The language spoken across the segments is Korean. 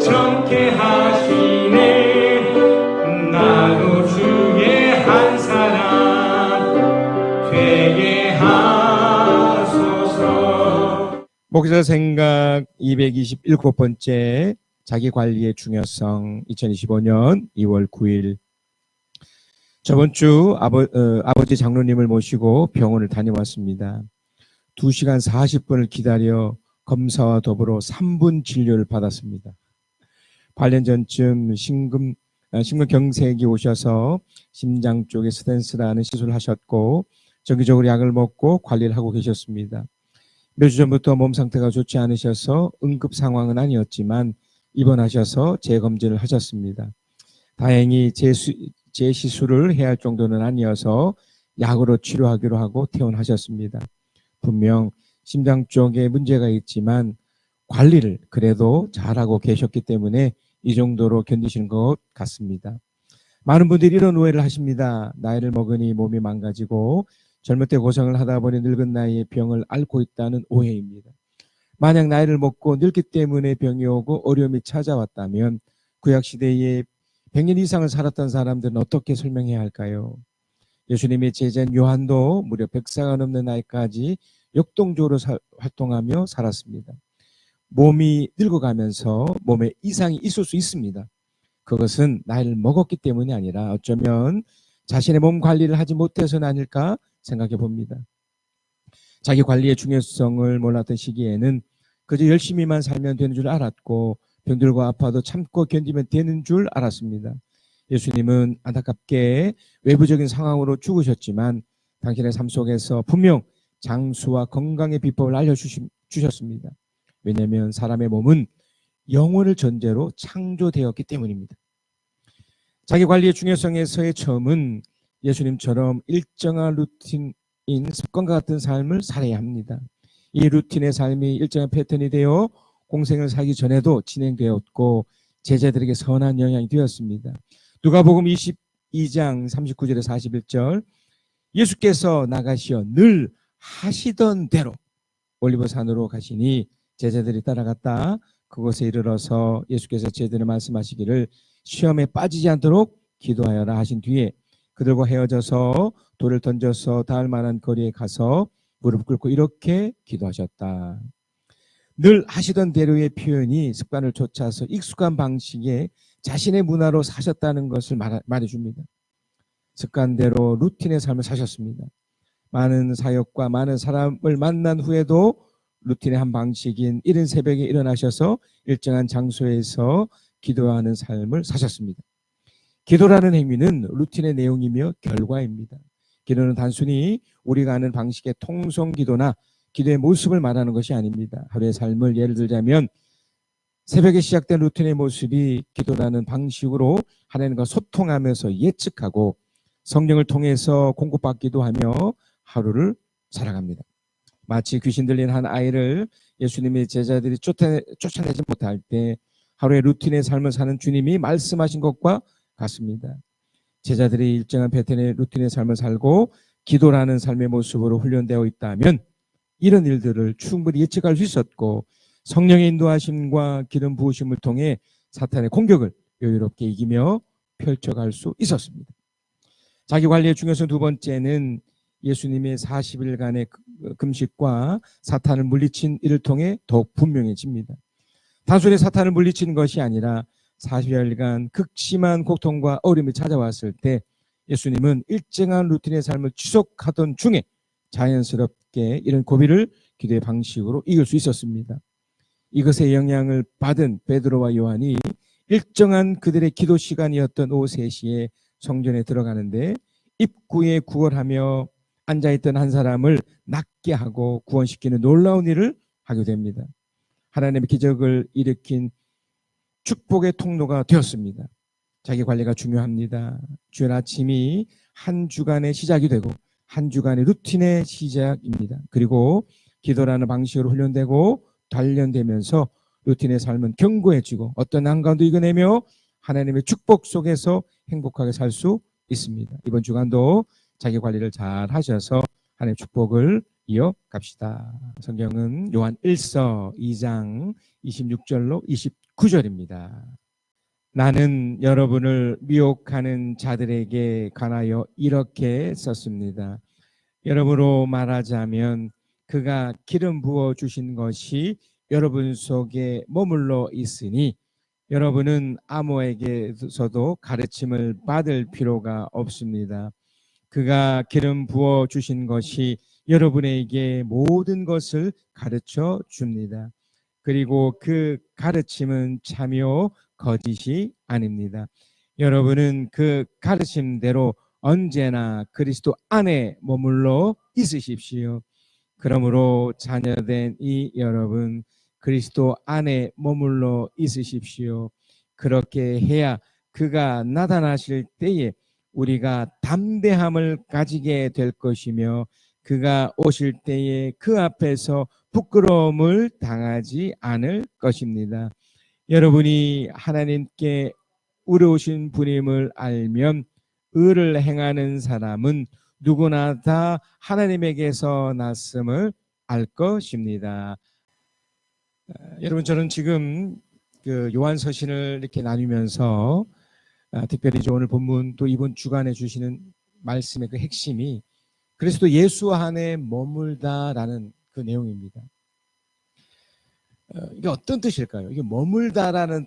정케 하시네. 나도 주의 한 사람 되게 하소서. 목사 생각 227번째 자기관리의 중요성 2025년 2월 9일 저번 주 아버지 장로님을 모시고 병원을 다녀왔습니다. 2시간 40분을 기다려 검사와 더불어 3분 진료를 받았습니다. 8년 전쯤 심근경색이 오셔서 심장 쪽에 스텐스라는 시술을 하셨고 정기적으로 약을 먹고 관리를 하고 계셨습니다. 몇 주 전부터 몸 상태가 좋지 않으셔서 응급 상황은 아니었지만 입원하셔서 재검진을 하셨습니다. 다행히 재시술을 해야 할 정도는 아니어서 약으로 치료하기로 하고 퇴원하셨습니다. 분명 심장 쪽에 문제가 있지만 관리를 그래도 잘하고 계셨기 때문에 이 정도로 견디시는 것 같습니다. 많은 분들이 이런 오해를 하십니다. 나이를 먹으니 몸이 망가지고 젊을 때 고생을 하다 보니 늙은 나이에 병을 앓고 있다는 오해입니다. 만약 나이를 먹고 늙기 때문에 병이 오고 어려움이 찾아왔다면 구약시대에 100년 이상을 살았던 사람들은 어떻게 설명해야 할까요? 예수님의 제자인 요한도 무려 100세가 넘는 나이까지 역동적으로 활동하며 살았습니다. 몸이 늙어가면서 몸에 이상이 있을 수 있습니다. 그것은 나이를 먹었기 때문이 아니라 어쩌면 자신의 몸 관리를 하지 못해서는 아닐까 생각해 봅니다. 자기 관리의 중요성을 몰랐던 시기에는 그저 열심히만 살면 되는 줄 알았고 병들고 아파도 참고 견디면 되는 줄 알았습니다. 예수님은 안타깝게 외부적인 상황으로 죽으셨지만 당신의 삶 속에서 분명 장수와 건강의 비법을 알려주셨습니다. 왜냐하면 사람의 몸은 영혼을 전제로 창조되었기 때문입니다. 자기 관리의 중요성에서의 처음은 예수님처럼 일정한 루틴인 습관과 같은 삶을 살아야 합니다. 이 루틴의 삶이 일정한 패턴이 되어 공생을 살기 전에도 진행되었고 제자들에게 선한 영향이 되었습니다. 누가복음 22장 39절에서 41절 예수께서 나가시어 늘 하시던 대로 올리브산으로 가시니 제자들이 따라갔다. 그곳에 이르러서 예수께서 제자들에게 말씀하시기를 시험에 빠지지 않도록 기도하여라 하신 뒤에 그들과 헤어져서 돌을 던져서 닿을 만한 거리에 가서 무릎 꿇고 이렇게 기도하셨다. 늘 하시던 대로의 표현이 습관을 쫓아서 익숙한 방식의 자신의 문화로 사셨다는 것을 말해줍니다. 습관대로 루틴의 삶을 사셨습니다. 많은 사역과 많은 사람을 만난 후에도 루틴의 한 방식인 이른 새벽에 일어나셔서 일정한 장소에서 기도하는 삶을 사셨습니다. 기도라는 행위는 루틴의 내용이며 결과입니다. 기도는 단순히 우리가 아는 방식의 통성 기도나 기도의 모습을 말하는 것이 아닙니다. 하루의 삶을 예를 들자면 새벽에 시작된 루틴의 모습이 기도라는 방식으로 하나님과 소통하면서 예측하고 성령을 통해서 공급받기도 하며 하루를 살아갑니다. 마치 귀신 들린 한 아이를 예수님의 제자들이 쫓아내지 못할 때 하루의 루틴의 삶을 사는 주님이 말씀하신 것과 같습니다. 제자들이 일정한 패턴의 루틴의 삶을 살고 기도라는 삶의 모습으로 훈련되어 있다면 이런 일들을 충분히 예측할 수 있었고 성령의 인도하심과 기름 부으심을 통해 사탄의 공격을 여유롭게 이기며 펼쳐갈 수 있었습니다. 자기 관리의 중요성 두 번째는 예수님의 40일간의 금식과 사탄을 물리친 일을 통해 더욱 분명해집니다. 단순히 사탄을 물리친 것이 아니라 40일간 극심한 고통과 어려움이 찾아왔을 때 예수님은 일정한 루틴의 삶을 지속하던 중에 자연스럽게 이런 고비를 기도의 방식으로 이길 수 있었습니다. 이것의 영향을 받은 베드로와 요한이 일정한 그들의 기도 시간이었던 오후 3시에 성전에 들어가는데 입구에 구걸하며 앉아있던 한 사람을 낫게 하고 구원시키는 놀라운 일을 하게 됩니다. 하나님의 기적을 일으킨 축복의 통로가 되었습니다. 자기 관리가 중요합니다. 주일 아침이 한 주간의 시작이 되고 한 주간의 루틴의 시작입니다. 그리고 기도라는 방식으로 훈련되고 단련되면서 루틴의 삶은 견고해지고 어떤 난관도 이겨내며 하나님의 축복 속에서 행복하게 살 수 있습니다. 이번 주간도 자기 관리를 잘 하셔서 하나님의 축복을 이어갑시다. 성경은 요한 1서 2장 26절로 29절입니다. 나는 여러분을 미혹하는 자들에게 관하여 이렇게 썼습니다. 여러분으로 말하자면 그가 기름 부어 주신 것이 여러분 속에 머물러 있으니 여러분은 아무에게서도 가르침을 받을 필요가 없습니다. 그가 기름 부어 주신 것이 여러분에게 모든 것을 가르쳐 줍니다. 그리고 그 가르침은 참요 거짓이 아닙니다. 여러분은 그 가르침대로 언제나 그리스도 안에 머물러 있으십시오. 그러므로 자녀된 이 여러분, 그리스도 안에 머물러 있으십시오. 그렇게 해야 그가 나타나실 때에 우리가 담대함을 가지게 될 것이며 그가 오실 때에 그 앞에서 부끄러움을 당하지 않을 것입니다. 여러분이 하나님께 의로우신 분임을 알면 의를 행하는 사람은 누구나 다 하나님에게서 났음을 알 것입니다. 여러분, 저는 지금 그 요한서신을 이렇게 나누면서 특별히 오늘 본문 또 이번 주간에 주시는 말씀의 그 핵심이 그리스도 예수 안에 머물다라는 그 내용입니다. 이게 어떤 뜻일까요? 이게 머물다라는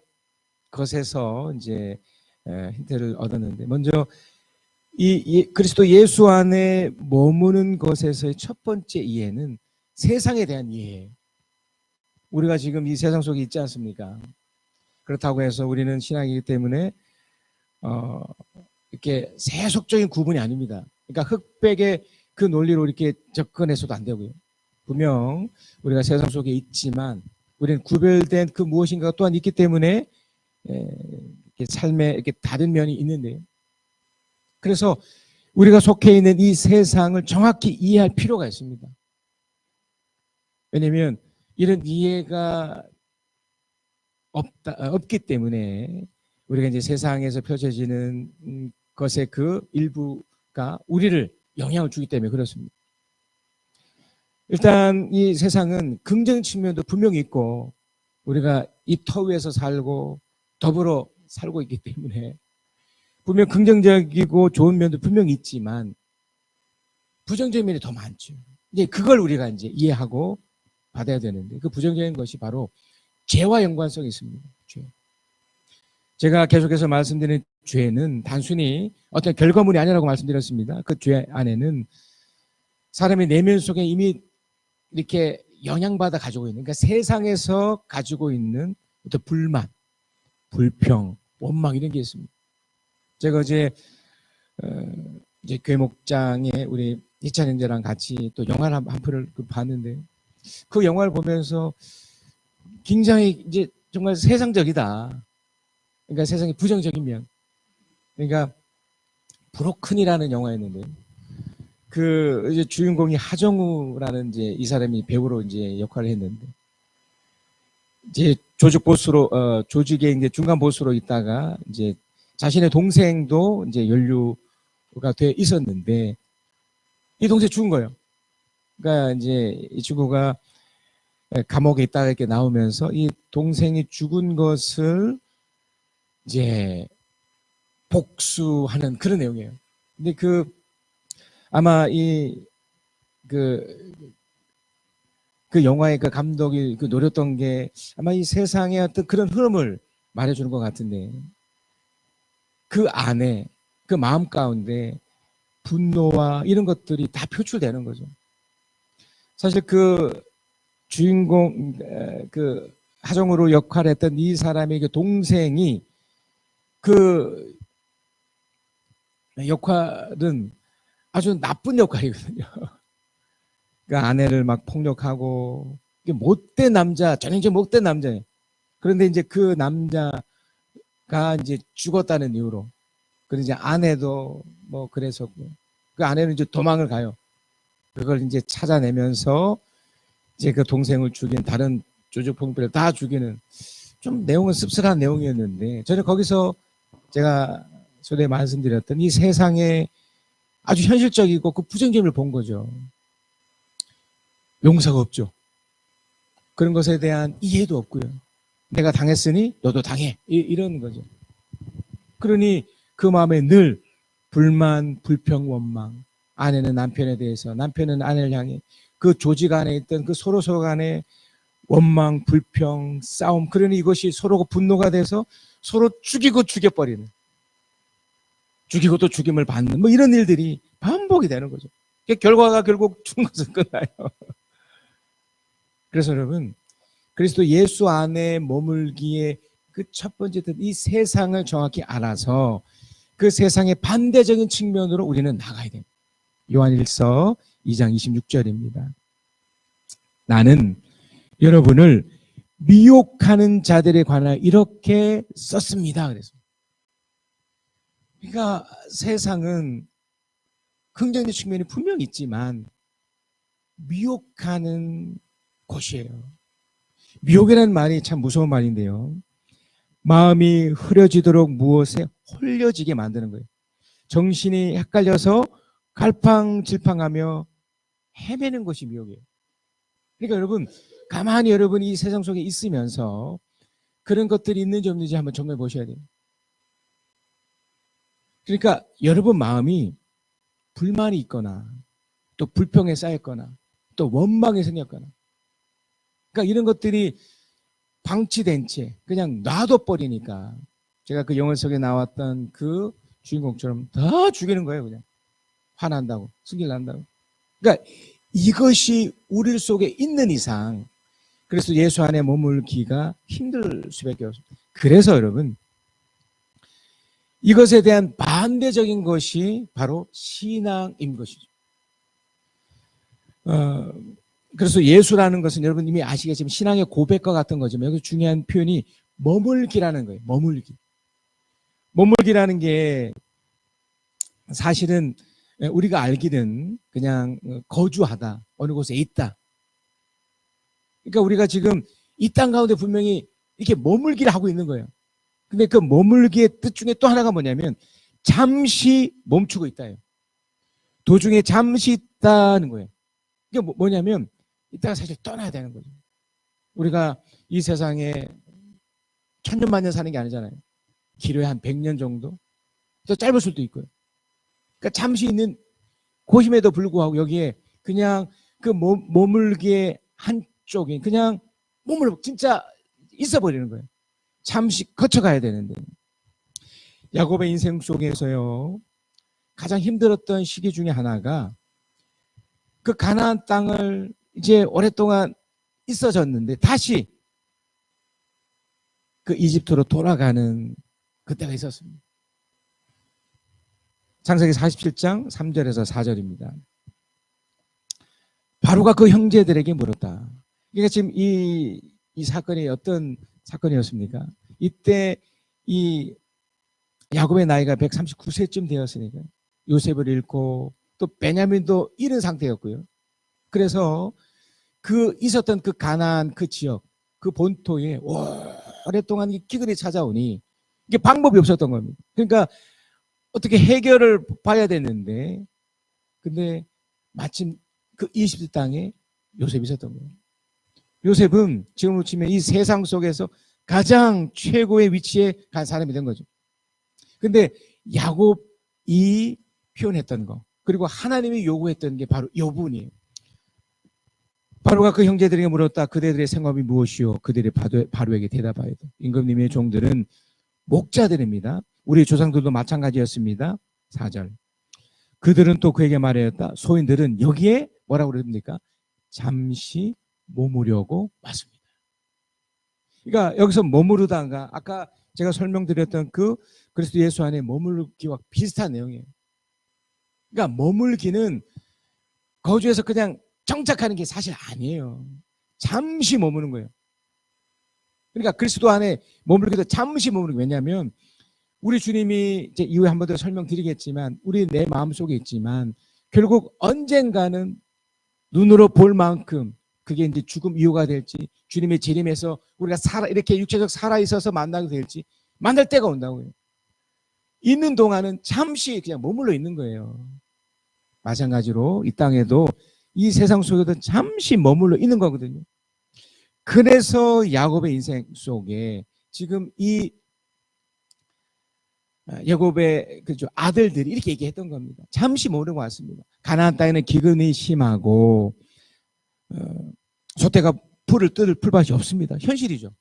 것에서 이제 힌트를 얻었는데, 먼저 이 그리스도 예수 안에 머무는 것에서의 첫 번째 이해는 세상에 대한 이해예요. 우리가 지금 이 세상 속에 있지 않습니까? 그렇다고 해서 우리는 신앙이기 때문에 이렇게 세속적인 구분이 아닙니다. 그러니까 흑백의 그 논리로 이렇게 접근해서도 안 되고요. 분명 우리가 세상 속에 있지만 우리는 구별된 그 무엇인가가 또한 있기 때문에 이렇게 삶에 이렇게 다른 면이 있는데요. 그래서 우리가 속해 있는 이 세상을 정확히 이해할 필요가 있습니다. 왜냐하면 이런 이해가 없기 때문에 우리가 이제 세상에서 펼쳐지는 것의 그 일부가 우리를 영향을 주기 때문에 그렇습니다. 일단 이 세상은 긍정 측면도 분명히 있고 우리가 이 터 위에서 살고 더불어 살고 있기 때문에 분명 긍정적이고 좋은 면도 분명히 있지만 부정적인 면이 더 많죠. 이제 그걸 우리가 이제 이해하고 받아야 되는데 그 부정적인 것이 바로 죄와 연관성이 있습니다. 죄. 제가 계속해서 말씀드리는 죄는 단순히 어떤 결과물이 아니라고 말씀드렸습니다. 그 죄 안에는 사람의 내면 속에 이미 이렇게 영향받아 가지고 있는, 그러니까 세상에서 가지고 있는 어떤 불만, 불평, 원망 이런 게 있습니다. 제가 어제 이제 교회 목장에 우리 이찬 형제랑 같이 또 영화를 한 편을 봤는데 그 영화를 보면서 굉장히 이제 정말 세상적이다. 그러니까 세상의 부정적인 면. 그러니까 브로큰이라는 영화였는데 그 이제 주인공이 하정우라는 이제 이 사람이 배우로 이제 역할을 했는데 이제 조직 보스로 조직의 이제 중간 보스로 있다가 이제 자신의 동생도 이제 연루가 돼 있었는데 이 동생 죽은 거예요. 그러니까 이제 이 친구가 감옥에 있다가 이렇게 나오면서 이 동생이 죽은 것을 이제 복수하는 그런 내용이에요. 근데 그 아마 그 영화의 그 감독이 그 노렸던 게 아마 이 세상의 어떤 그런 흐름을 말해주는 것 같은데 그 안에 그 마음 가운데 분노와 이런 것들이 다 표출되는 거죠. 사실 그 주인공 그 하정우로 역할했던 이 사람의 그 동생이 그 역할은 아주 나쁜 역할이거든요. 그 아내를 막 폭력하고 못된 남자, 전형적인 못된 남자예요. 그런데 이제 그 남자가 이제 죽었다는 이유로, 그리고 이제 아내도 뭐 그랬었고, 그 아내는 이제 도망을 가요. 그걸 이제 찾아내면서 이제 그 동생을 죽인 다른 조직폭력배를 다 죽이는 좀 내용은 씁쓸한 내용이었는데 저는 거기서 제가 전에 말씀드렸던 이 세상에 아주 현실적이고 그 부정점을 본 거죠. 용서가 없죠. 그런 것에 대한 이해도 없고요. 내가 당했으니 너도 당해. 이런 거죠. 그러니 그 마음에 늘 불만, 불평, 원망. 아내는 남편에 대해서, 남편은 아내를 향해 그 조직 안에 있던 그 서로 간에 원망, 불평, 싸움. 그러니 이것이 서로가 분노가 돼서 서로 죽이고 죽여버리는. 죽이고 또 죽임을 받는 뭐 이런 일들이 반복이 되는 거죠. 결과가 결국 죽은 것은 끝나요. 그래서 여러분, 그리스도 예수 안에 머물기에 그 첫 번째 이 세상을 정확히 알아서 그 세상의 반대적인 측면으로 우리는 나가야 됩니다. 요한일서 2장 26절입니다. 나는 여러분을 미혹하는 자들에 관하여 이렇게 썼습니다. 그랬습니다. 그러니까 세상은 긍정적 측면이 분명히 있지만 미혹하는 곳이에요. 미혹이라는 말이 참 무서운 말인데요. 마음이 흐려지도록 무엇에 홀려지게 만드는 거예요. 정신이 헷갈려서 갈팡질팡하며 헤매는 것이 미혹이에요. 그러니까 여러분, 가만히 여러분이 이 세상 속에 있으면서 그런 것들이 있는지 없는지 한번 점검해 보셔야 돼요. 그러니까 여러분 마음이 불만이 있거나 또 불평에 쌓였거나 또 원망이 생겼거나, 그러니까 이런 것들이 방치된 채 그냥 놔둬버리니까 제가 그 영화 속에 나왔던 그 주인공처럼 다 죽이는 거예요. 그냥 화난다고, 승질 난다고. 그러니까 이것이 우리 속에 있는 이상 그래서 예수 안에 머물기가 힘들 수밖에 없습니다. 그래서 여러분, 이것에 대한 반대적인 것이 바로 신앙인 것이죠. 그래서 예수라는 것은 여러분 이미 아시겠지만 신앙의 고백과 같은 거지만 여기서 중요한 표현이 머물기라는 거예요. 머물기. 머물기라는 게 사실은 우리가 알기는 그냥 거주하다, 어느 곳에 있다. 그러니까 우리가 지금 이 땅 가운데 분명히 이렇게 머물기를 하고 있는 거예요. 근데 그 머물기의 뜻 중에 또 하나가 뭐냐면 잠시 멈추고 있다예요. 도중에 잠시 있다는 거예요. 이게 뭐냐면 이따가 사실 떠나야 되는 거죠. 우리가 이 세상에 천년만년 사는 게 아니잖아요. 길어야 한 100년 정도? 더 짧을 수도 있고요. 그러니까 잠시 있는 곳임에도 불구하고 여기에 그냥 그 머물기의 한쪽이 그냥 몸을 진짜 있어버리는 거예요. 잠시 거쳐가야 되는데. 야곱의 인생 속에서요, 가장 힘들었던 시기 중에 하나가 그 가나안 땅을 이제 오랫동안 있어졌는데 다시 그 이집트로 돌아가는 그때가 있었습니다. 창세기 47장 3절에서 4절입니다. 바로가 그 형제들에게 물었다. 그러니까 지금 이 사건이 어떤 사건이었습니까? 이때 이 야곱의 나이가 139세쯤 되었으니까 요셉을 잃고 또 베냐민도 잃은 상태였고요. 그래서 그 있었던 그 가나안 그 지역, 그 본토에 오랫동안 기근이 찾아오니 이게 방법이 없었던 겁니다. 그러니까 어떻게 해결을 봐야 되는데, 근데 마침 그 이집트 땅에 요셉이 있었던 거예요. 요셉은 지금으로 치면 이 세상 속에서 가장 최고의 위치에 간 사람이 된 거죠. 근데 야곱이 표현했던 거, 그리고 하나님이 요구했던 게 바로 이 부분이에요. 바로가 그 형제들에게 물었다. 그대들의 생업이 무엇이요? 그들이 바로에게 대답하여 임금님의 종들은 목자들입니다. 우리 조상들도 마찬가지였습니다. 4절. 그들은 또 그에게 말하였다. 소인들은 여기에 뭐라고 그럽니까? 잠시 머무려고 왔습니다. 그러니까 여기서 머무르다가 아까 제가 설명드렸던 그 그리스도 예수 안에 머물기와 비슷한 내용이에요. 그러니까 머물기는 거주해서 그냥 정착하는 게 사실 아니에요. 잠시 머무는 거예요. 그러니까 그리스도 안에 머물기도 잠시 머무는 게, 왜냐하면 우리 주님이 이제 이후에 한 번 더 설명드리겠지만 우리 내 마음속에 있지만 결국 언젠가는 눈으로 볼 만큼 그게 이제 죽음 이후가 될지 주님의 재림에서 우리가 이렇게 육체적 살아 있어서 만나게 될지 만날 때가 온다고요. 있는 동안은 잠시 그냥 머물러 있는 거예요. 마찬가지로 이 땅에도 이 세상 속에도 잠시 머물러 있는 거거든요. 그래서 야곱의 인생 속에 지금 이 야곱의 그죠 아들들이 이렇게 얘기했던 겁니다. 잠시 머무르고 왔습니다. 가나안 땅에는 기근이 심하고 소떼가 풀을 뜯을 풀밭이 없습니다. 현실이죠.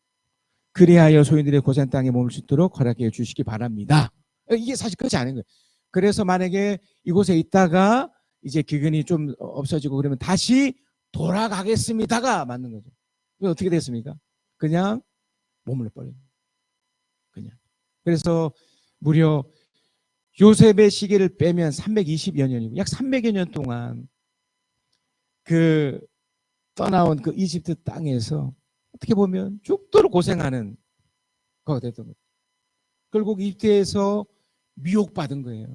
그리하여 소인들의 고센 땅에 머물 수 있도록 허락해 주시기 바랍니다. 이게 사실 그렇지 않은 거예요. 그래서 만약에 이곳에 있다가 이제 기근이 좀 없어지고 그러면 다시 돌아가겠습니다가 맞는 거죠. 그럼 어떻게 됐습니까? 그냥 머물러 버려요. 그냥. 그래서 무려 요셉의 시계를 빼면 320여 년이고 약 300여 년 동안 그 떠나온 그 이집트 땅에서 어떻게 보면 죽도록 고생하는 거가 됐던 거죠. 결국 이집트에서 미혹받은 거예요.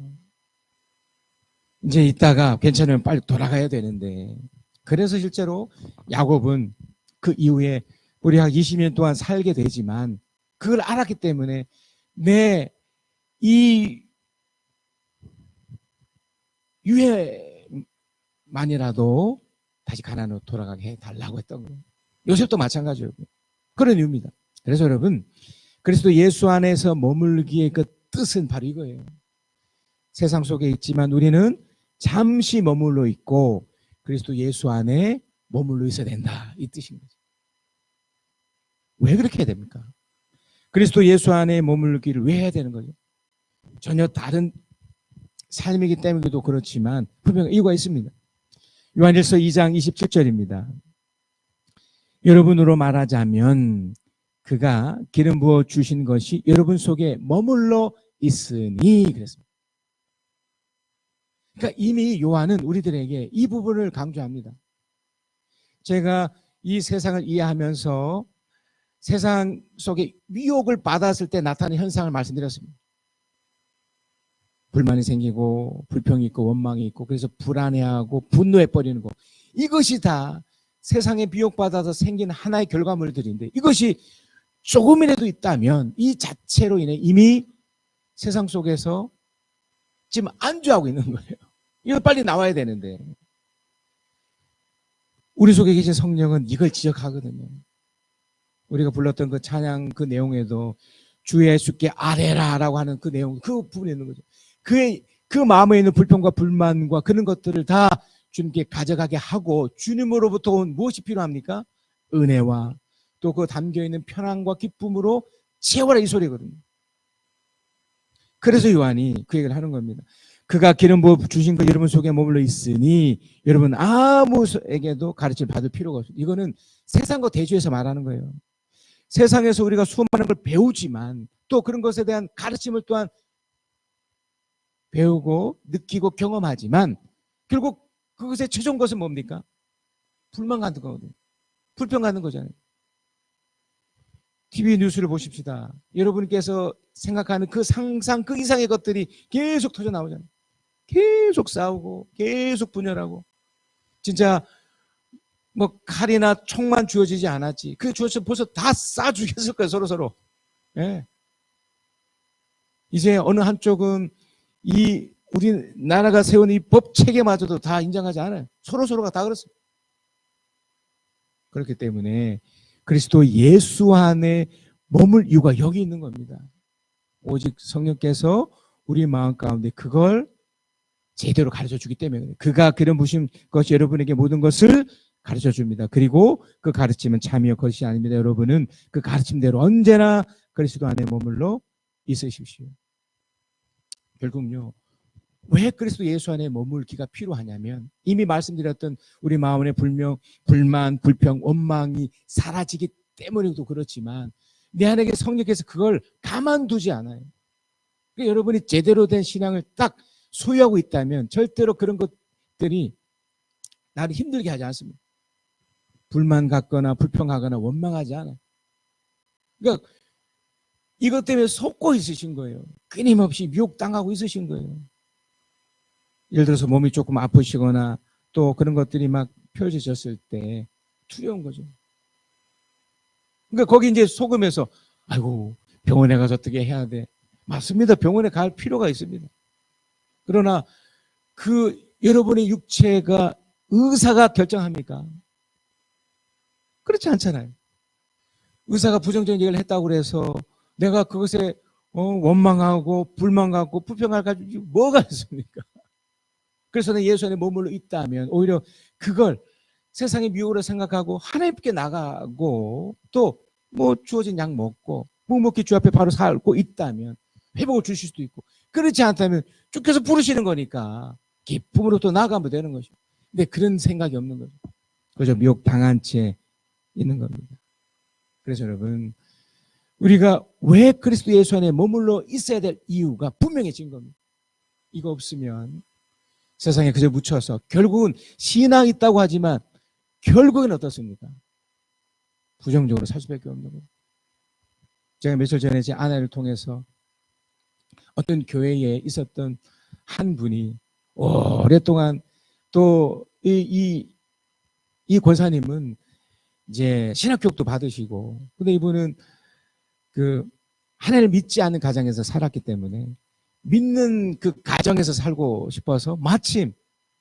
이제 있다가 괜찮으면 빨리 돌아가야 되는데 그래서 실제로 야곱은 그 이후에 우리 약 20년 동안 살게 되지만 그걸 알았기 때문에 내 이 유해만이라도 다시 가나안으로 돌아가게 해달라고 했던 거예요. 요셉도 마찬가지예요. 그런 이유입니다. 그래서 여러분 그리스도 예수 안에서 머물기의 그 뜻은 바로 이거예요. 세상 속에 있지만 우리는 잠시 머물러 있고 그리스도 예수 안에 머물러 있어야 된다. 이 뜻인 거죠. 왜 그렇게 해야 됩니까? 그리스도 예수 안에 머물기를 왜 해야 되는 거죠? 전혀 다른 삶이기 때문에도 그렇지만 분명히 이유가 있습니다. 요한일서 2장 27절입니다. 여러분으로 말하자면 그가 기름 부어 주신 것이 여러분 속에 머물러 있으니 그랬습니다. 그러니까 이미 요한은 우리들에게 이 부분을 강조합니다. 제가 이 세상을 이해하면서 세상 속에 미혹을 받았을 때 나타나는 현상을 말씀드렸습니다. 불만이 생기고 불평이 있고 원망이 있고 그래서 불안해하고 분노해버리는 거 이것이 다 세상에 미혹받아서 생긴 하나의 결과물들인데 이것이 조금이라도 있다면 이 자체로 인해 이미 세상 속에서 지금 안주하고 있는 거예요. 이거 빨리 나와야 되는데 우리 속에 계신 성령은 이걸 지적하거든요. 우리가 불렀던 그 찬양 그 내용에도 주 예수께 아뢰라라고 하는 그 내용 그 부분에 있는 거죠. 그 마음에 있는 불평과 불만과 그런 것들을 다 주님께 가져가게 하고 주님으로부터 온 무엇이 필요합니까? 은혜와 또 그 담겨있는 편안과 기쁨으로 채워라 이 소리거든요. 그래서 요한이 그 얘기를 하는 겁니다. 그가 기름 부어 주신 것 여러분 속에 머물러 있으니 여러분 아무에게도 가르침을 받을 필요가 없습니다. 이거는 세상과 대조해서 말하는 거예요. 세상에서 우리가 수많은 걸 배우지만 또 그런 것에 대한 가르침을 또한 배우고 느끼고 경험하지만 결국 그것의 최종 것은 뭡니까? 불만 갖는 거거든요. 불평 갖는 거잖아요. TV 뉴스를 보십시다. 여러분께서 생각하는 그 상상 그 이상의 것들이 계속 터져 나오잖아요. 계속 싸우고 계속 분열하고 진짜 뭐 칼이나 총만 주어지지 않았지. 그 주어서 벌써 다 쏴 죽였을 거예요. 서로. 예. 이제 어느 한쪽은 이 우리나라가 세운 이 법 체계마저도 다 인정하지 않아요. 서로가 다 그렇습니다. 그렇기 때문에 그리스도 예수 안에 머물 이유가 여기 있는 겁니다. 오직 성령께서 우리 마음 가운데 그걸 제대로 가르쳐 주기 때문에 그가 기름 부으신 것이 여러분에게 모든 것을 가르쳐 줍니다. 그리고 그 가르침은 참이요 것이 아닙니다. 여러분은 그 가르침대로 언제나 그리스도 안에 머물러 있으십시오. 결국요. 왜 그리스도 예수 안에 머물기가 필요하냐면 이미 말씀드렸던 우리 마음의 불만, 불평, 원망이 사라지기 때문에도 그렇지만 내 안에 성령께서 그걸 가만두지 않아요. 그러니까 여러분이 제대로 된 신앙을 딱 소유하고 있다면 절대로 그런 것들이 나를 힘들게 하지 않습니다. 불만 갖거나 불평하거나 원망하지 않아요. 그러니까 이것 때문에 속고 있으신 거예요. 끊임없이 미혹당하고 있으신 거예요. 예를 들어서 몸이 조금 아프시거나 또 그런 것들이 막 펼쳐졌을 때 두려운 거죠. 그러니까 거기 이제 속으면서 아이고 병원에 가서 어떻게 해야 돼. 맞습니다. 병원에 갈 필요가 있습니다. 그러나 그 여러분의 육체가 의사가 결정합니까? 그렇지 않잖아요. 의사가 부정적인 얘기를 했다고 해서 내가 그것에 원망하고 불만하고 불평할 가지고 뭐가 있습니까? 그래서 예수 안에 머물러 있다면 오히려 그걸 세상의 미혹으로 생각하고 하나님께 나가고 또 뭐 주어진 약 먹고 묵묵히 주 앞에 바로 살고 있다면 회복을 주실 수도 있고, 그렇지 않다면 주께서 부르시는 거니까 기쁨으로 또 나가면 되는 것이죠. 근데 그런 생각이 없는 거죠. 그저 미혹 당한 채 있는 겁니다. 그래서 여러분, 우리가 왜 그리스도 예수 안에 머물러 있어야 될 이유가 분명해진 겁니다. 이거 없으면 세상에 그저 묻혀서 결국은 신앙이 있다고 하지만 결국은 어떻습니까? 부정적으로 살 수밖에 없는 거예요. 제가 며칠 전에 제 아내를 통해서 어떤 교회에 있었던 한 분이 오랫동안 또 이 권사님은 이제 신학교육도 받으시고, 근데 이분은 그 하나님을 믿지 않는 가정에서 살았기 때문에 믿는 그 가정에서 살고 싶어서 마침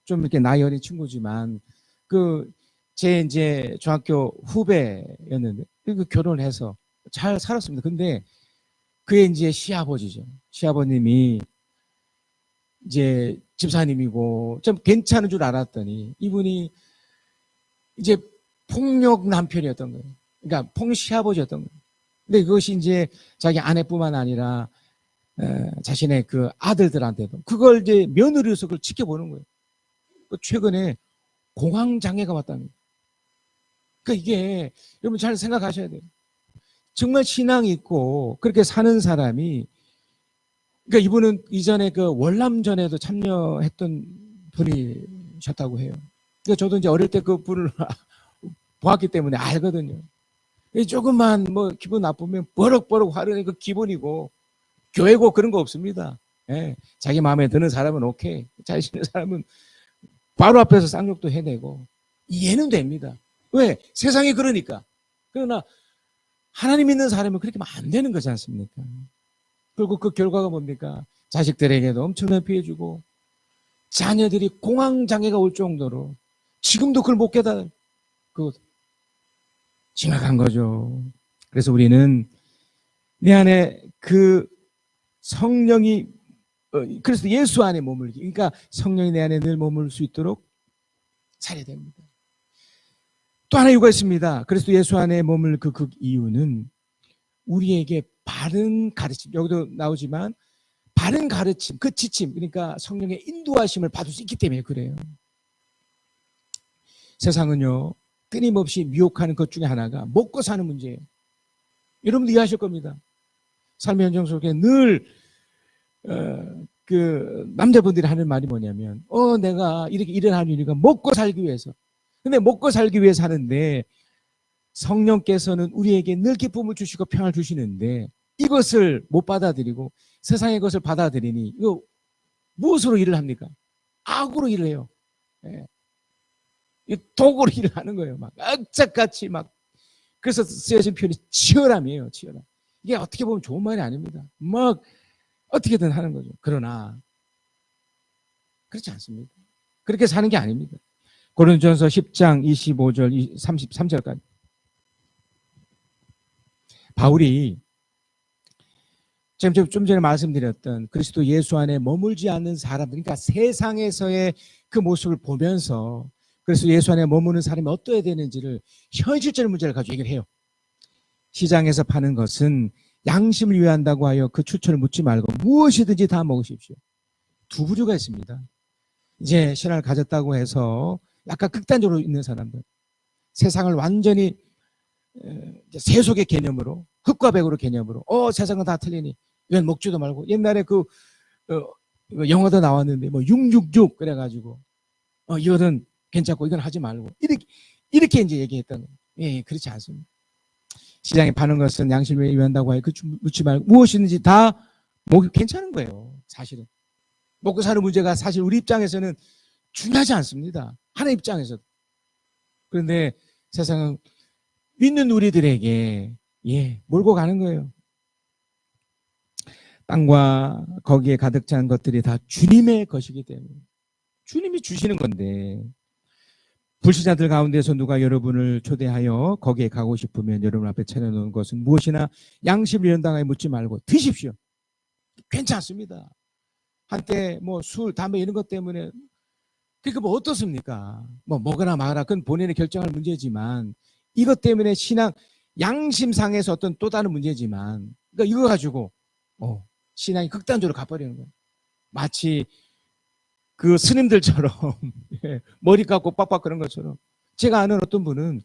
좀 이렇게 나이 어린 친구지만 그 제 이제 중학교 후배였는데 그 결혼을 해서 잘 살았습니다. 근데 그의 이제 시아버지죠. 시아버님이 이제 집사님이고 좀 괜찮은 줄 알았더니 이분이 이제 폭력 남편이었던 거예요. 그러니까 폭시아버지였던 거예요. 근데 그것이 이제 자기 아내뿐만 아니라 자신의 그 아들들한테도 그걸 이제 며느리로서 그걸 지켜보는 거예요. 최근에 공황장애가 왔다는 거예요. 그러니까 이게 여러분 잘 생각하셔야 돼요. 정말 신앙이 있고 그렇게 사는 사람이, 그러니까 이분은 이전에 그 월남전에도 참여했던 분이셨다고 해요. 그러니까 저도 이제 어릴 때 그 분을 보았기 때문에 알거든요. 조금만 뭐 기분 나쁘면 버럭버럭 화르는 그 기본이고, 교회고 그런 거 없습니다. 예, 자기 마음에 드는 사람은 오케이, 잘 지는 사람은 바로 앞에서 쌍욕도 해내고 이해는 됩니다. 왜? 세상이 그러니까. 그러나 하나님 믿는 사람은 그렇게 하면 안 되는 거지 않습니까? 그리고 그 결과가 뭡니까? 자식들에게도 엄청난 피해 주고 자녀들이 공황장애가 올 정도로 지금도 그걸 못 깨달아. 그거 심각한 거죠. 그래서 우리는 내 안에 그 성령이 그래서 예수 안에 머물기, 그러니까 성령이 내 안에 늘 머물 수 있도록 살아야 됩니다. 또 하나 이유가 있습니다. 그래서 예수 안에 머물 그 이유는 우리에게 바른 가르침, 여기도 나오지만 바른 가르침, 그 지침, 그러니까 성령의 인도하심을 받을 수 있기 때문에 그래요. 세상은요, 끊임없이 미혹하는 것 중에 하나가 먹고 사는 문제예요. 여러분도 이해하실 겁니다. 삶의 현장 속에 늘 그 남자분들이 하는 말이 뭐냐면 내가 이렇게 일을 하는 이유가 먹고 살기 위해서. 근데 먹고 살기 위해서 하는데 성령께서는 우리에게 늘 기쁨을 주시고 평안을 주시는데 이것을 못 받아들이고 세상의 것을 받아들이니 이거 무엇으로 일을 합니까? 악으로 일을 해요. 예. 독으로 일을 하는 거예요. 막 악착같이 막. 그래서 쓰여진 표현이 치열함이에요. 치열함. 이게 어떻게 보면 좋은 말이 아닙니다. 막 어떻게든 하는 거죠. 그러나 그렇지 않습니다. 그렇게 사는 게 아닙니다. 고린도전서 10장 25절 33절까지 바울이 좀 전에 말씀드렸던 그리스도 예수 안에 머물지 않는 사람들, 그러니까 세상에서의 그 모습을 보면서 그래서 예수 안에 머무는 사람이 어떠해야 되는지를 현실적인 문제를 가지고 얘기를 해요. 시장에서 파는 것은 양심을 위한다고 하여 그 추천을 묻지 말고 무엇이든지 다 먹으십시오. 두 부류가 있습니다. 이제 신앙을 가졌다고 해서 약간 극단적으로 있는 사람들, 세상을 완전히 세속의 개념으로, 흙과 백으로 개념으로 세상은 다 틀리니 이건 먹지도 말고, 옛날에 그 영화도 나왔는데 뭐 666 그래가지고 이거는 괜찮고 이건 하지 말고 이렇게 이제 얘기했던 거예요. 예, 그렇지 않습니다. 시장에 파는 것은 양심을 위한다고 하여 그 묻지 말고 무엇이든지 다 먹이 괜찮은 거예요. 사실은 먹고 사는 문제가 사실 우리 입장에서는 중요하지 않습니다. 하나님 입장에서도. 그런데 세상은 믿는 우리들에게 몰고 가는 거예요. 땅과 거기에 가득 찬 것들이 다 주님의 것이기 때문에 주님이 주시는 건데 불신자들 가운데서 누가 여러분을 초대하여 거기에 가고 싶으면 여러분 앞에 차려놓은 것은 무엇이나 양심을 연당하여 묻지 말고 드십시오. 괜찮습니다. 한때 뭐 술, 담배 이런 것 때문에 그러니까 뭐 어떻습니까? 뭐 먹으나 마라 그건 본인의 결정할 문제지만 이것 때문에 신앙 양심상에서 어떤 또 다른 문제지만 그러니까 이거 가지고 신앙이 극단적으로 가버리는 거예요. 마치 그 스님들처럼 머리 깎고 빡빡 그런 것처럼 제가 아는 어떤 분은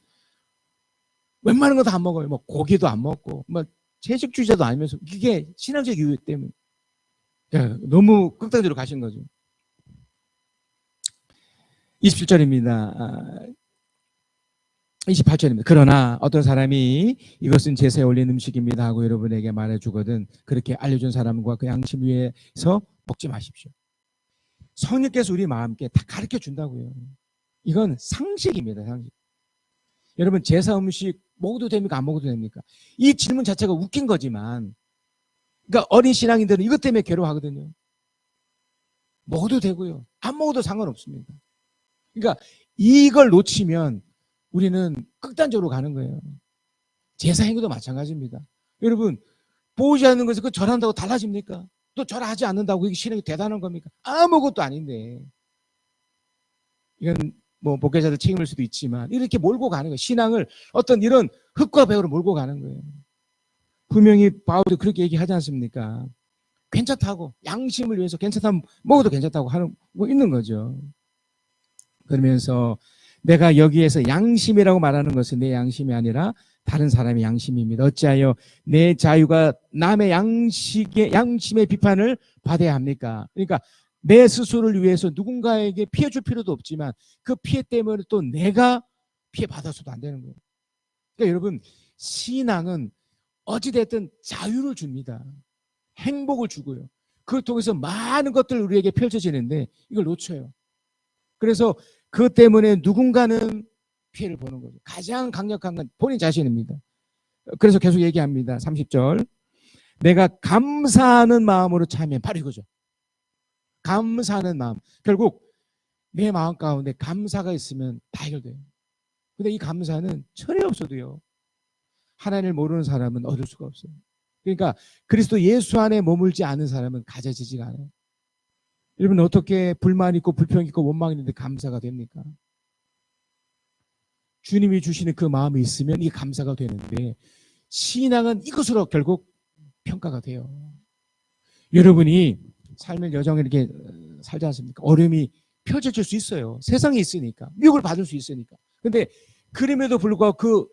웬만한 거 다 안 먹어요. 뭐 고기도 안 먹고 뭐 채식주의자도 아니면서 이게 신앙적 이유 때문에 너무 극단적으로 가신 거죠. 27절입니다. 28절입니다. 그러나 어떤 사람이 이것은 제사에 올린 음식입니다 하고 여러분에게 말해주거든 그렇게 알려준 사람과 그 양심 위에서 먹지 마십시오. 성령께서 우리 마음께 다 가르쳐 준다고요. 이건 상식입니다. 상식. 여러분 제사 음식 먹어도 됩니까? 안 먹어도 됩니까? 이 질문 자체가 웃긴 거지만 그러니까 어린 신앙인들은 이것 때문에 괴로워하거든요. 먹어도 되고요. 안 먹어도 상관없습니다. 그러니까 이걸 놓치면 우리는 극단적으로 가는 거예요. 제사 행위도 마찬가지입니다. 여러분 보이지 않는 것을 그 절한다고 달라집니까? 또 절하지 않는다고 이게 신앙이 대단한 겁니까? 아무것도 아닌데. 이건 뭐 목회자들 책임일 수도 있지만 이렇게 몰고 가는 거예요. 신앙을 어떤 이런 흙과 배으로 몰고 가는 거예요. 분명히 바울도 그렇게 얘기하지 않습니까? 괜찮다고 양심을 위해서 괜찮다면 먹어도 괜찮다고 하는 뭐 있는 거죠. 그러면서 내가 여기에서 양심이라고 말하는 것은 내 양심이 아니라 다른 사람의 양심입니다. 어찌하여 내 자유가 남의 양심의 비판을 받아야 합니까? 그러니까 내 스스로를 위해서 누군가에게 피해 줄 필요도 없지만 그 피해 때문에 또 내가 피해 받아서도 안 되는 거예요. 그러니까 여러분 신앙은 어찌됐든 자유를 줍니다. 행복을 주고요. 그걸 통해서 많은 것들 우리에게 펼쳐지는데 이걸 놓쳐요. 그래서 그것 때문에 누군가는 피해를 보는 거죠. 가장 강력한 건 본인 자신입니다. 그래서 계속 얘기합니다. 30절. 내가 감사하는 마음으로 참여. 바로 이거죠. 감사하는 마음. 결국 내 마음 가운데 감사가 있으면 다 해결돼요. 근데 이 감사는 철이 없어도요. 하나님을 모르는 사람은 얻을 수가 없어요. 그러니까 그리스도 예수 안에 머물지 않은 사람은 가져지지가 않아요. 여러분 어떻게 불만 있고 불평 있고 원망 있는데 감사가 됩니까? 주님이 주시는 그 마음이 있으면 이게 감사가 되는데 신앙은 이것으로 결국 평가가 돼요. 여러분이 삶의 여정에 이렇게 살지 않습니까? 어려움이 펼쳐질 수 있어요. 세상에 있으니까 미혹을 받을 수 있으니까. 근데 그럼에도 불구하고 그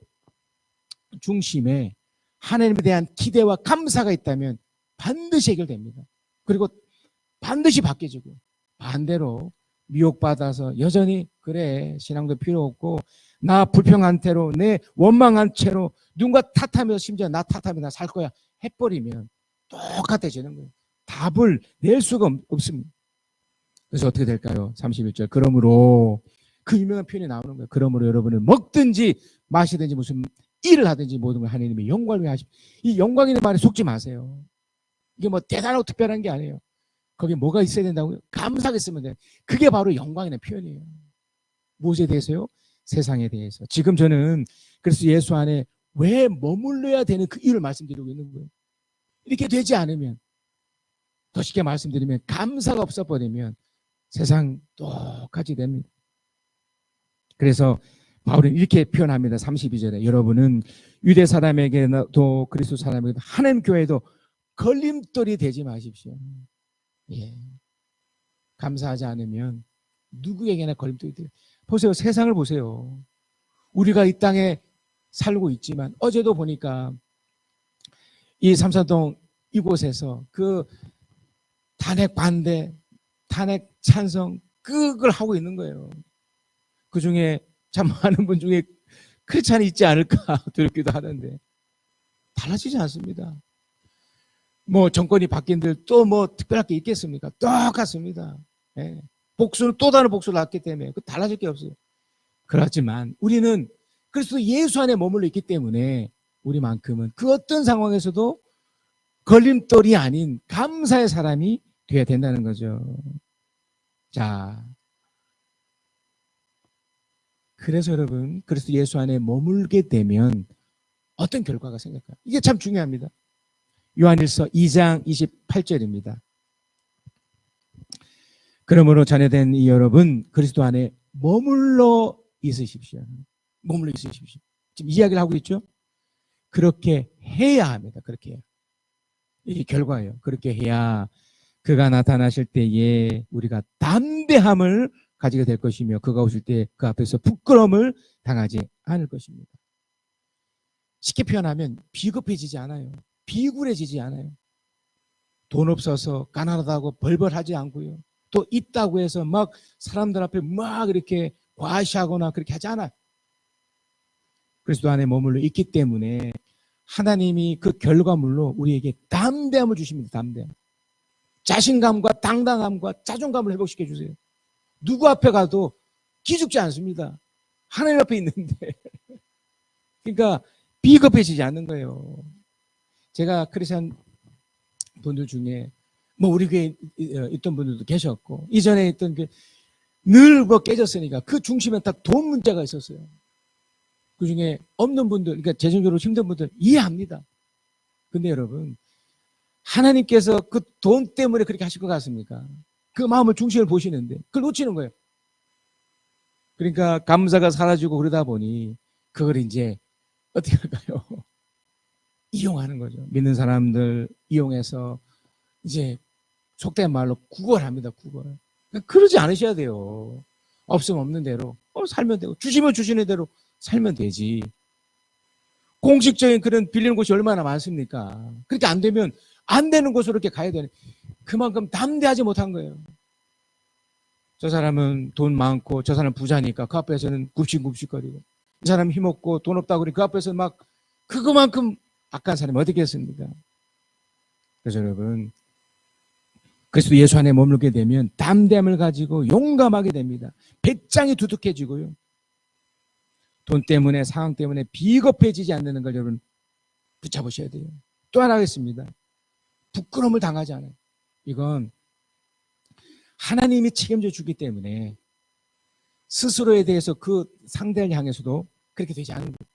중심에 하나님에 대한 기대와 감사가 있다면 반드시 해결됩니다. 그리고 반드시 바뀌어지고 반대로 미혹받아서 여전히 그래 신앙도 필요 없고 나 불평한 채로 내 원망한 채로 누군가 탓하며 심지어 나 탓하며 나 살 거야 해버리면 똑같아지는 거예요. 답을 낼 수가 없습니다. 그래서 어떻게 될까요? 31절 그러므로 그 유명한 표현이 나오는 거예요. 그러므로 여러분은 먹든지 마시든지 무슨 일을 하든지 모든 걸 하나님의 영광을 위해 하십시오. 이 영광이라는 말에 속지 마세요. 이게 뭐 대단하고 특별한 게 아니에요. 거기에 뭐가 있어야 된다고요? 감사가 있으면 돼요. 그게 바로 영광이라는 표현이에요. 무엇에 대해서요? 세상에 대해서. 지금 저는 그래서 예수 안에 왜 머물러야 되는 그 이유를 말씀드리고 있는 거예요. 이렇게 되지 않으면 더 쉽게 말씀드리면 감사가 없어버리면 세상 똑같이 됩니다. 그래서 바울은 이렇게 표현합니다. 32절에 여러분은 유대 사람에게도 그리스도 사람에게도 하나님 교회도 걸림돌이 되지 마십시오. 예. 감사하지 않으면 누구에게나 걸림돌이 돼요. 보세요. 세상을 보세요. 우리가 이 땅에 살고 있지만 어제도 보니까 이 삼산동 이곳에서 그 탄핵 반대, 탄핵 찬성 그걸 하고 있는 거예요. 그중에 참 많은 분 중에 크리스찬이 있지 않을까 두렵기도 하는데 달라지지 않습니다. 뭐 정권이 바뀐들 또 뭐 특별할 게 있겠습니까? 똑같습니다. 예. 복수는 또 다른 복수를 낳기 때문에 그 달라질 게 없어요. 그렇지만 우리는 그리스도 예수 안에 머물러 있기 때문에 우리만큼은 그 어떤 상황에서도 걸림돌이 아닌 감사의 사람이 돼야 된다는 거죠. 자, 그래서 여러분, 그리스도 예수 안에 머물게 되면 어떤 결과가 생길까요? 이게 참 중요합니다. 요한일서 2장 28절입니다. 그러므로 자녀된 이 여러분, 그리스도 안에 머물러 있으십시오. 머물러 있으십시오. 지금 이야기를 하고 있죠? 그렇게 해야 합니다. 그렇게 해야. 이게 결과예요. 그렇게 해야 그가 나타나실 때에 우리가 담대함을 가지게 될 것이며, 그가 오실 때 그 앞에서 부끄러움을 당하지 않을 것입니다. 쉽게 표현하면 비겁해지지 않아요. 비굴해지지 않아요. 돈 없어서 가난하다고 벌벌하지 않고요. 또 있다고 해서 막 사람들 앞에 막 이렇게 과시하거나 그렇게 하지 않아요. 그리스도 안에 머물러 있기 때문에 하나님이 그 결과물로 우리에게 담대함을 주십니다. 담대함. 자신감과 당당함과 자존감을 회복시켜 주세요. 누구 앞에 가도 기죽지 않습니다. 하나님 앞에 있는데. 그러니까 비겁해지지 않는 거예요. 제가 크리스찬 분들 중에 뭐 우리 교회에 있던 분들도 계셨고, 이전에 있던 늘 뭐 깨졌으니까 그 중심에 딱 돈 문제가 있었어요. 그 중에 없는 분들, 그러니까 재정적으로 힘든 분들 이해합니다. 근데 여러분, 하나님께서 그 돈 때문에 그렇게 하실 것 같습니까? 그 마음을 중심을 보시는데 그걸 놓치는 거예요. 그러니까 감사가 사라지고 그러다 보니 그걸 이제 어떻게 할까요? 이용하는 거죠. 믿는 사람들 이용해서 이제 속된 말로 구걸합니다. 구걸. 그러니까 그러지 않으셔야 돼요. 없으면 없는 대로 살면 되고, 주시면 주시는 대로 살면 되지. 공식적인 그런 빌리는 곳이 얼마나 많습니까? 그렇게 안 되면 안 되는 곳으로 이렇게 가야 되는, 그만큼 담대하지 못한 거예요. 저 사람은 돈 많고 저 사람 부자니까 그 앞에서는 굽신굽신거리고, 이 사람 힘없고 돈 없다고 그러니 그 앞에서 막 그거만큼 악한 사람이 어디 있습니까? 그래서 여러분, 그리스도 예수 안에 머물게 되면 담대함을 가지고 용감하게 됩니다. 배짱이 두둑해지고요. 돈 때문에, 상황 때문에 비겁해지지 않는 걸 여러분 붙잡으셔야 돼요. 또 하나 하겠습니다. 부끄러움을 당하지 않아요. 이건 하나님이 책임져 주기 때문에 스스로에 대해서 그 상대를 향해서도 그렇게 되지 않는 거예요.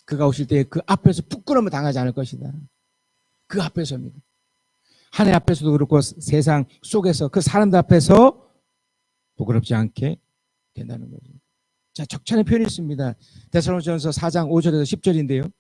그가 오실 때 그 앞에서 부끄러움을 당하지 않을 것이다. 그 앞에서입니다. 하나님 앞에서도 그렇고 세상 속에서 그 사람들 앞에서 부끄럽지 않게 된다는 거죠. 자, 적찬의 표현이 있습니다. 데살로니가전서 4장 5절에서 10절인데요.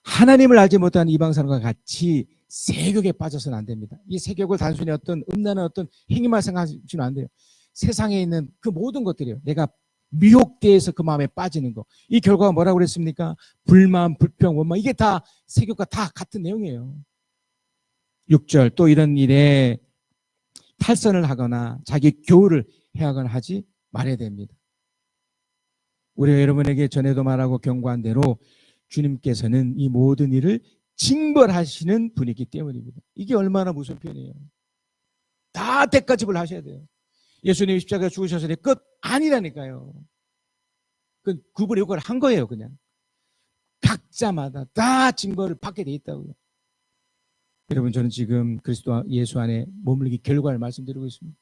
하나님을 알지 못하는 이방 사람과 같이 세욕에 빠져서는 안 됩니다. 이 세욕을 단순히 어떤 음란한 어떤 행위만 생각하시면 안 돼요. 세상에 있는 그 모든 것들이요. 내가 미혹돼서 그 마음에 빠지는 거. 이 결과가 뭐라고 그랬습니까? 불만, 불평, 원망. 이게 다 세욕과 다 같은 내용이에요. 6절, 또 이런 일에 탈선을 하거나 자기 교훈을 해하거나 하지 말아야 됩니다. 우리가 여러분에게 전에도 말하고 경고한 대로 주님께서는 이 모든 일을 징벌하시는 분이기 때문입니다. 이게 얼마나 무서운 표현이에요. 다 대가집을 하셔야 돼요. 예수님이 십자가에 죽으셔서 끝 아니라니까요. 그 구분의 효과를 한 거예요. 그냥 각자마다 다 징벌을 받게 돼 있다고요. 여러분, 저는 지금 그리스도 예수 안에 머물기 결과를 말씀드리고 있습니다.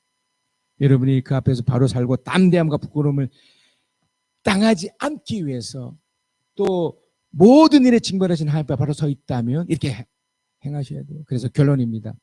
여러분이 그 앞에서 바로 살고 담대함과 부끄러움을 당하지 않기 위해서, 또 모든 일에 징벌하신 하나님 앞에 바로 서 있다면 이렇게 행하셔야 돼요. 그래서 결론입니다.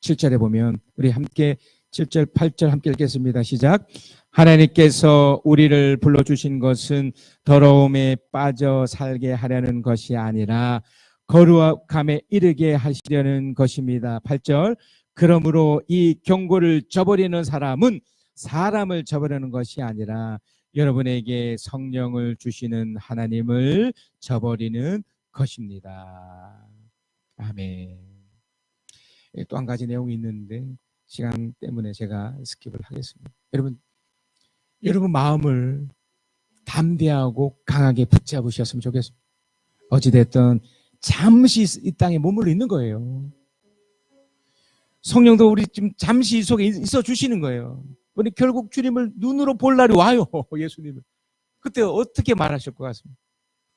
7절에 보면 우리 함께 7절 8절 함께 읽겠습니다. 시작. 하나님께서 우리를 불러주신 것은 더러움에 빠져 살게 하려는 것이 아니라 거룩함에 이르게 하시려는 것입니다. 8절. 그러므로 이 경고를 저버리는 사람은 사람을 저버리는 것이 아니라 여러분에게 성령을 주시는 하나님을 저버리는 것입니다. 아멘. 또 한 가지 내용이 있는데 시간 때문에 제가 스킵을 하겠습니다. 여러분 마음을 담대하고 강하게 붙잡으셨으면 좋겠습니다. 어찌됐든 잠시 이 땅에 머물러 있는 거예요. 성령도 우리 지금 잠시 이 속에 있어 주시는 거예요. 우리 결국 주님을 눈으로 볼 날이 와요. 예수님을. 그때 어떻게 말하실 것 같습니다.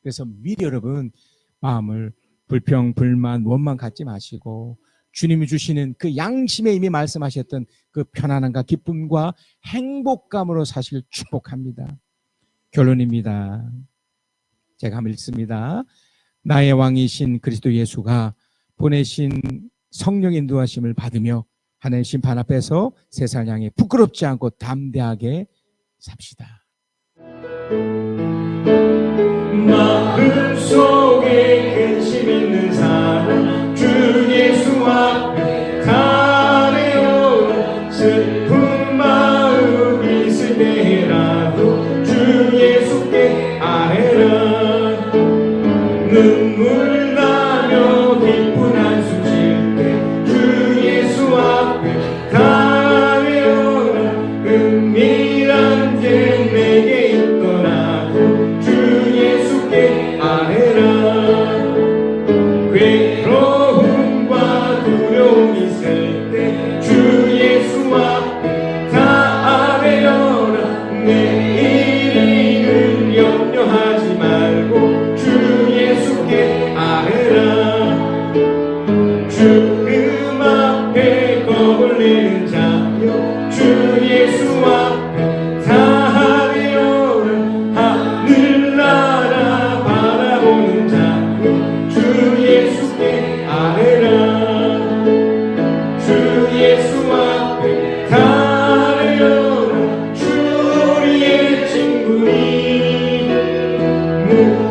그래서 미리 여러분 마음을 불평, 불만, 원망 갖지 마시고 주님이 주시는 그 양심에 이미 말씀하셨던 그 편안함과 기쁨과 행복감으로 사실 축복합니다. 결론입니다. 제가 한번 읽습니다. 나의 왕이신 그리스도 예수가 보내신 성령 인도하심을 받으며 하나님 심판 앞에서 세상을 향해 부끄럽지 않고 담대하게 삽시다. 마음속에 근심 있는 사람 주 예수 앞에 가려운 슬픈 마음 있을 때라도 주 예수께 아뢰라. 눈물 나며 기쁜 한숨 쉴 때 주 예수 앞에 가려라. 은밀한 죄 내게 있더라도 주 예수께 아뢰라. 괴로움과 두려움 있을 때 주 예수 앞에 다 아뢰어라. 내일을 염려하지 말고 주 예수께 아뢰라. 주님 앞에 겁을 내는 자여 주 예수 앞에 다 아뢰어라. 하늘나라 바라보는 자여 주 예수께 아뢰라. 주 예수 앞에 다 아뢰어라. 주 우리의 친구니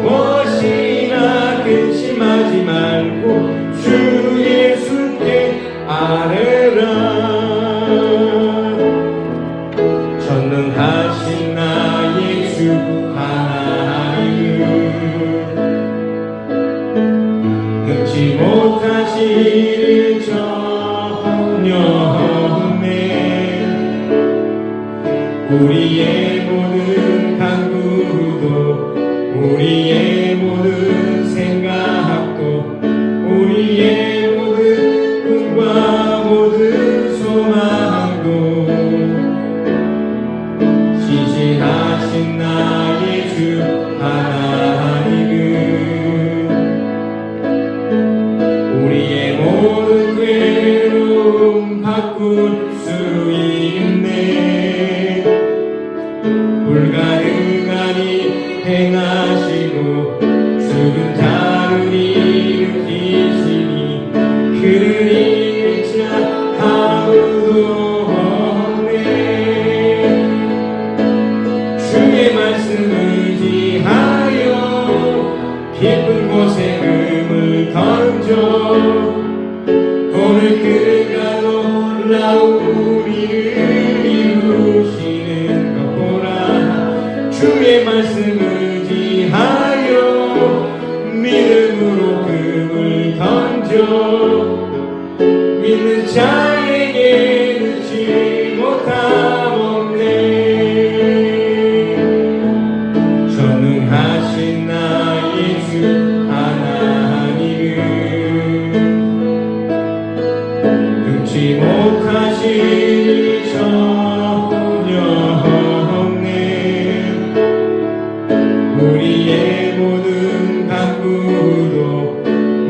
무엇이나 근심하지 말고 주 예수께 아뢰라. 전능하신 나의 주 하나님 능치 못하시는 전혀 없네. 우리의 모든 간구도 우리의 모든 생각도 우리의 모든 꿈과 모든 소망도 신실하신 나의 주 하나님은 우리의 모든 괴로움 바꿀 수 있네. 불가능하니 행하시고 죽은 자를 일으키시니 그를 이길 자 아무도 없네. 주의 말씀 의지하여 깊은 곳에 금을 던져 오늘 그가 놀라운 우리를 이루시는 것 보라. 주의 말씀 의지하여 믿음으로 금을 던져 믿는 자에게 넣지 못함 없네. 전능하신 나의 주 하나님은 능치 못하실 전혀 없네. 우리의 모든 간구도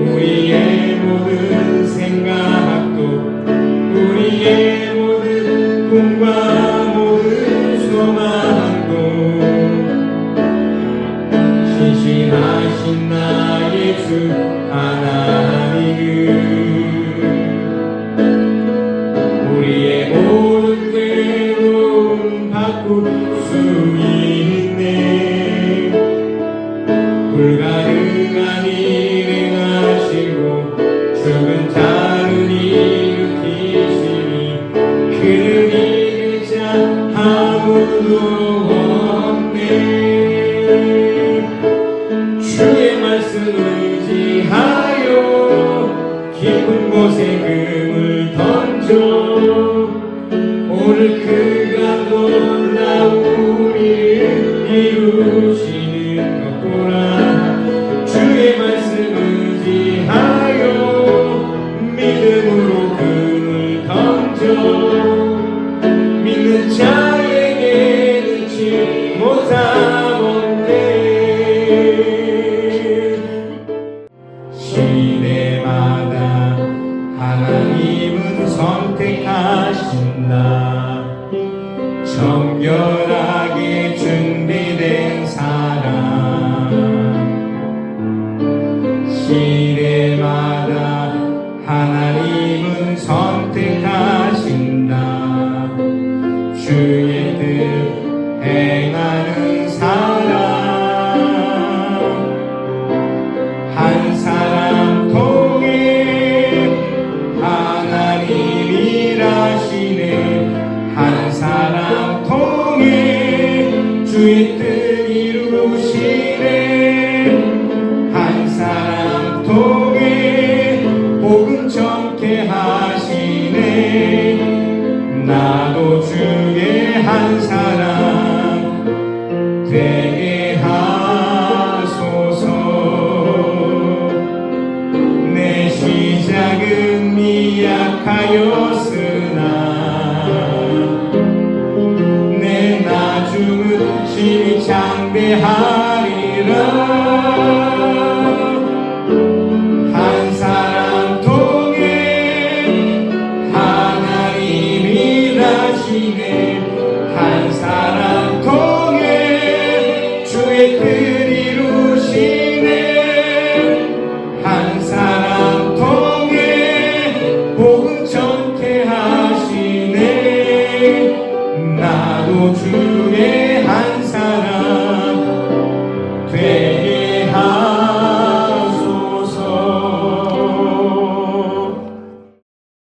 우리의 모든 생각도 우리의 모든 꿈과 모든 소망도 신실하신 나의 주 하나님은 우리의 모든 괴로움 바꿀 수 있네. 불가능한 일 행하시고 죽은 자를 일으키시니 그를 이길 자 아무도 없네. 주의 말씀 의지하여 깊은 곳에 금을 던져 오늘 그가 놀라운 일을 이루시는 것 보라. 주의 말씀 의지하여 믿음으로 금을 던져 믿는 자에게 넣지 못함 없네. 시대마다 하나님은 선택하신다. 정결하게 준비된 시대마다 하나님은 선택하신다. 주의 뜻 행하는 사람, 한 사람 통해 하나님 일하시네. 한 사람 통해 주의 뜻 이루시네. 한 사람 통해 복음 전케 하시네. 나도 주의 한 사람 되게 하소서. 내 시작은 미약하였으나 내 나중은 심히 장대하리라. 한 사람 통해 하나님 일하시네. 한 사람 통해 주의 뜻